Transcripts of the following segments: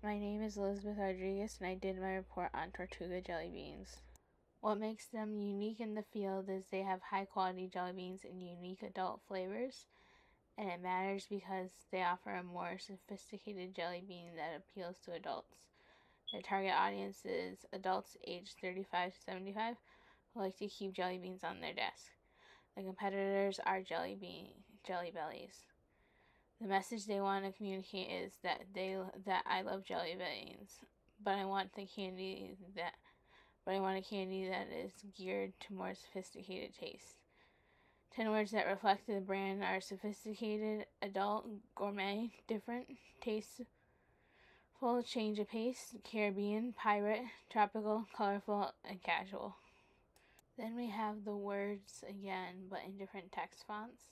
My name is Elizabeth Rodriguez, and I did my report on Tortuga jelly beans. What makes them unique in the field is they have high-quality jelly beans in unique adult flavors, and it matters because they offer a more sophisticated jelly bean that appeals to adults. Their target audience is adults aged 35 to 75 who like to keep jelly beans on their desk. The competitors are jelly bellies. The message they want to communicate is that I love jelly beans, but I want a candy that is geared to more sophisticated taste. 10 words that reflect the brand are sophisticated, adult, gourmet, different, tasteful, change of pace, Caribbean, pirate, tropical, colorful, and casual. Then we have the words again, but in different text fonts.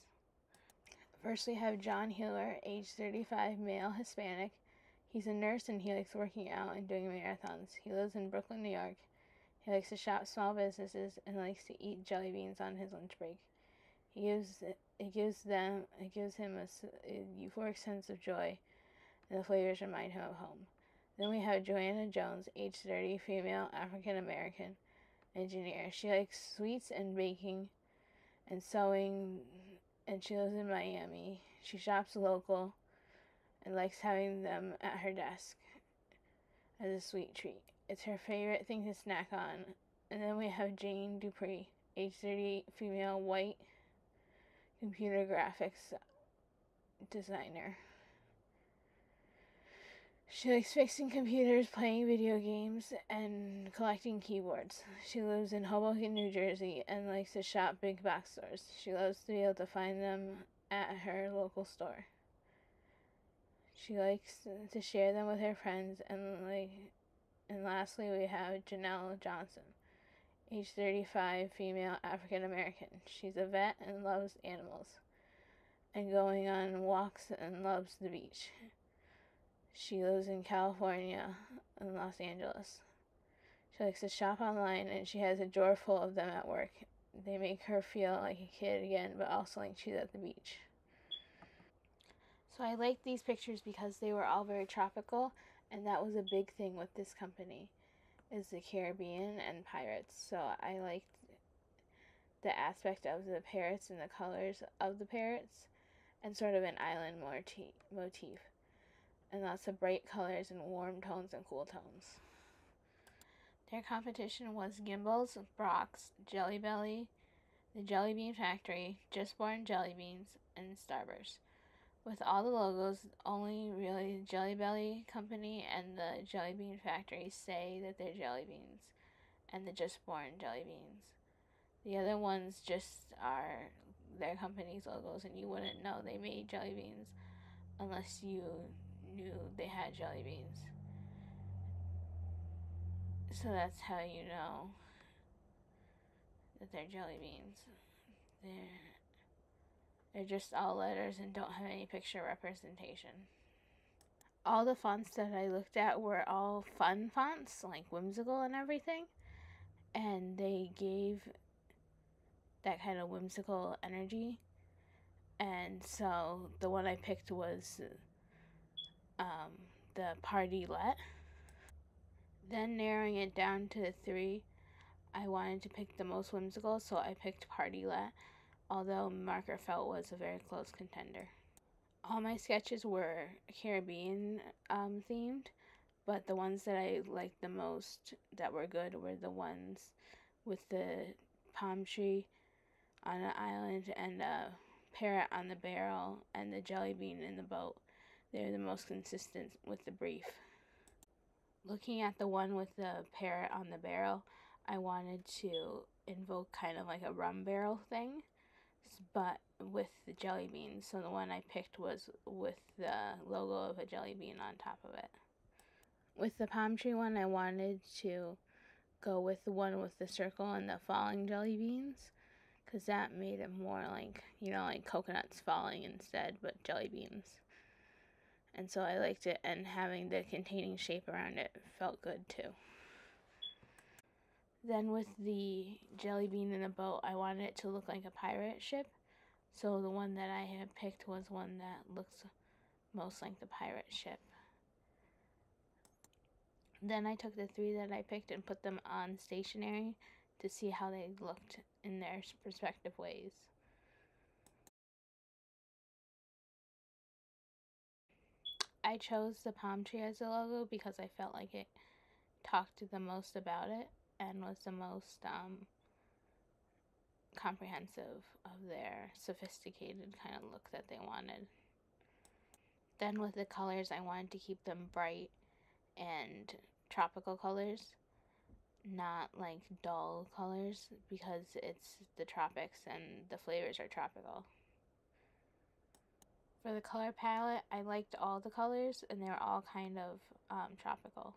First, we have John Hiller, age 35, male, Hispanic. He's a nurse and he likes working out and doing marathons. He lives in Brooklyn, New York. He likes to shop small businesses and likes to eat jelly beans on his lunch break. It gives him a euphoric sense of joy, and the flavors remind him of home. Then we have Joanna Jones, age 30, female, African American, engineer. She likes sweets and baking and sewing, and she lives in Miami. She shops local and likes having them at her desk as a sweet treat. It's her favorite thing to snack on. And then we have Jane Dupree, age 38, female, white, computer graphics designer. She likes fixing computers, playing video games, and collecting keyboards. She lives in Hoboken, New Jersey, and likes to shop big box stores. She loves to be able to find them at her local store. She likes to share them with her friends, and lastly we have Janelle Johnson, age 35, female, African American. She's a vet and loves animals, and going on walks and loves the beach. She lives in California and Los Angeles. She likes to shop online, and she has a drawer full of them at work. They make her feel like a kid again, but also like she's at the beach. So I liked these pictures because they were all very tropical, and that was a big thing with this company, is the Caribbean and pirates. So I liked the aspect of the parrots and the colors of the parrots, and sort of an island motif. And lots of bright colors and warm tones and cool tones. Their competition was Gimbals, Brock's, Jelly Belly, the Jelly Bean Factory, Just Born Jelly Beans, and Starburst. With all the logos, only really the Jelly Belly Company and the Jelly Bean Factory say that they're jelly beans, and the Just Born Jelly Beans. The other ones just are their company's logos, and you wouldn't know they made jelly beans unless you knew they had jelly beans. So that's how you know that they're jelly beans. They're just all letters and don't have any picture representation. All the fonts that I looked at were all fun fonts, like whimsical and everything, and they gave that kind of whimsical energy. And so the one I picked was the Party-Let. Then narrowing it down to 3, I wanted to pick the most whimsical, so I picked Party-Let, although Marker Felt was a very close contender. All my sketches were Caribbean themed, but the ones that I liked the most that were good were the ones with the palm tree on an island and a parrot on the barrel and the jelly bean in the boat. They were the most consistent with the brief. Looking at the one with the parrot on the barrel, I wanted to invoke kind of like a rum barrel thing, but with the jelly beans. So the one I picked was with the logo of a jelly bean on top of it. With the palm tree one, I wanted to go with the one with the circle and the falling jelly beans, because that made it more like, like coconuts falling instead, but jelly beans. And so I liked it, and having the containing shape around it felt good too. Then with the jelly bean in a boat, I wanted it to look like a pirate ship. So the one that I had picked was one that looks most like the pirate ship. Then I took the 3 that I picked and put them on stationery to see how they looked in their respective ways. I chose the palm tree as a logo because I felt like it talked the most about it and was the most comprehensive of their sophisticated kind of look that they wanted. Then with the colors, I wanted to keep them bright and tropical colors, not like dull colors, because it's the tropics and the flavors are tropical. For the color palette, I liked all the colors and they were all kind of tropical.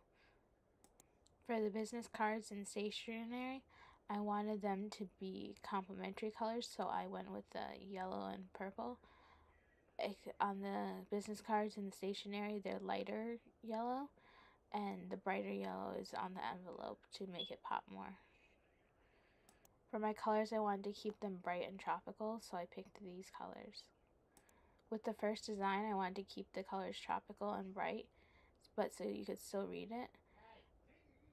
For the business cards and stationery, I wanted them to be complementary colors, so I went with the yellow and purple. On the business cards and the stationery, they're lighter yellow, and the brighter yellow is on the envelope to make it pop more. For my colors, I wanted to keep them bright and tropical, so I picked these colors. With the first design, I wanted to keep the colors tropical and bright, but so you could still read it,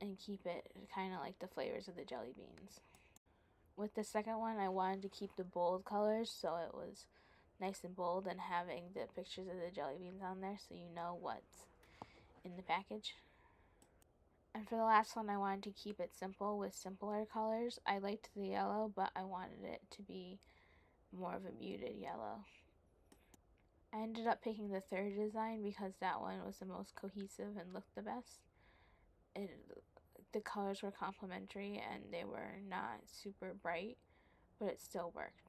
and keep it kind of like the flavors of the jelly beans. With the second one, I wanted to keep the bold colors, so it was nice and bold, and having the pictures of the jelly beans on there so you know what's in the package. And for the last one, I wanted to keep it simple with simpler colors. I liked the yellow, but I wanted it to be more of a muted yellow. I ended up picking the third design because that one was the most cohesive and looked the best. The colors were complementary and they were not super bright, but it still worked.